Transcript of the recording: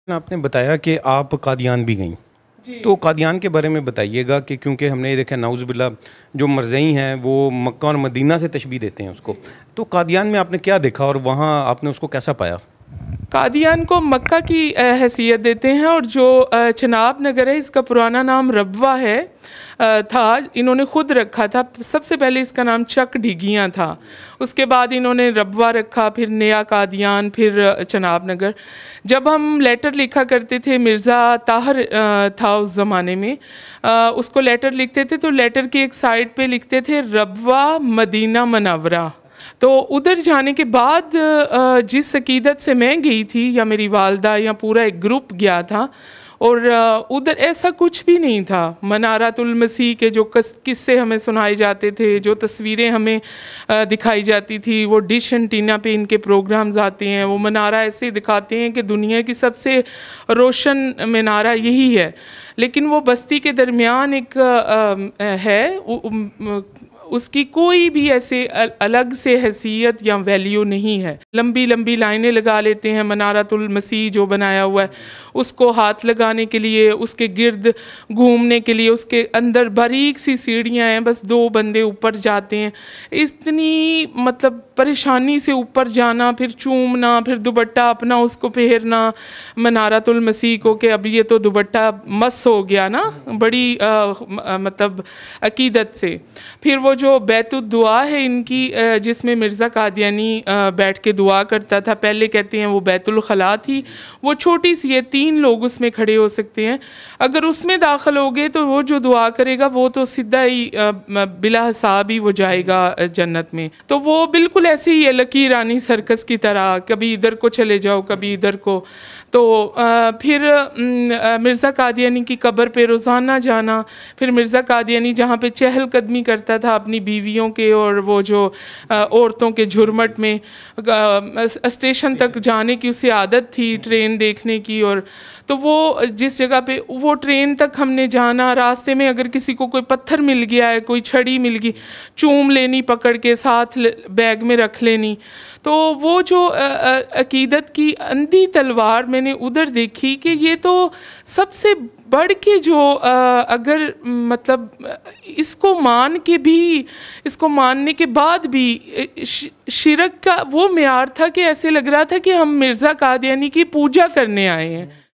आपने बताया कि आप कादियान भी गईं, जी। तो कादियान के बारे में बताइएगा कि क्योंकि हमने ये देखा नाउज़ुबिल्लाह जो मरज़ई हैं वो मक्का और मदीना से तशबीह देते हैं उसको। जी। तो कादियान में आपने क्या देखा और वहाँ आपने उसको कैसा पाया? कादियान को मक्का की हैसियत देते हैं और जो चनाब नगर है इसका पुराना नाम रबवा है था, इन्होंने खुद रखा था। सबसे पहले इसका नाम चक ढिगियाँ था, उसके बाद इन्होंने रबवा रखा, फिर नया कादियान, फिर चनाब नगर। जब हम लेटर लिखा करते थे, मिर्ज़ा ताहर था उस ज़माने में, उसको लेटर लिखते थे तो लेटर की एक साइड पे लिखते थे रबवा मदीना मनव्वरा। तो उधर जाने के बाद जिस अकीदत से मैं गई थी या मेरी वालदा या पूरा एक ग्रुप गया था, और उधर ऐसा कुछ भी नहीं था। मनारतुल मसीह के जो किस्से हमें सुनाए जाते थे, जो तस्वीरें हमें दिखाई जाती थी, वो डिश एंटीना पे इनके प्रोग्राम्स आते हैं, वो मनारा ऐसे दिखाते हैं कि दुनिया की सबसे रोशन मीनारा यही है, लेकिन वो बस्ती के दरमियान एक है, उसकी कोई भी ऐसे अलग से हैसियत या वैल्यू नहीं है। लंबी लंबी लाइनें लगा लेते हैं मनारतुल मसीह जो बनाया हुआ है, उसको हाथ लगाने के लिए, उसके गिर्द घूमने के लिए, उसके अंदर बारीक सी सीढ़ियाँ हैं, बस 2 बंदे ऊपर जाते हैं। इतनी मतलब परेशानी से ऊपर जाना, फिर चूमना, फिर दुपट्टा अपना उसको पहनना मनारतुल मसीह को, कि अब ये तो दुपट्टा मस हो गया ना, बड़ी मतलब अकीदत से। फिर वो जो बैतुद दुआ है इनकी, जिसमें मिर्ज़ा कादियानी बैठ के दुआ करता था, पहले कहते हैं वो बैतुल खला थी, वो छोटी सी है, 3 लोग उसमें खड़े हो सकते हैं। अगर उसमें दाखिल हो गए तो वो जो दुआ करेगा वो तो सीधा ही बिला हिसाब ही वो जाएगा जन्नत में। तो वो बिल्कुल ऐसे ही है, लकीर रानी सर्कस की तरह, कभी इधर को चले जाओ, कभी इधर को। तो फिर मिर्ज़ा कादियानी की कब्र पे रोज़ाना जाना, फिर मिर्ज़ा कादियानी जहाँ पे चहलकदमी करता था अपनी बीवियों के और वो जो औरतों के झुरमट में, स्टेशन तक जाने की उसे आदत थी, ट्रेन देखने की। और तो वो जिस जगह पे वो ट्रेन तक हमने जाना, रास्ते में अगर किसी को कोई पत्थर मिल गया है, कोई छड़ी मिल गई, चूम लेनी, पकड़ के साथ बैग में रख लेनी। तो वो जो अकीदत की अंधी तलवार मैंने उधर देखी कि ये तो सबसे बढ़ के जो अगर मतलब इसको मान के भी, इसको मानने के बाद भी शिरक का वो मेयार था कि ऐसे लग रहा था कि हम मिर्ज़ा कादियानी की पूजा करने आए हैं।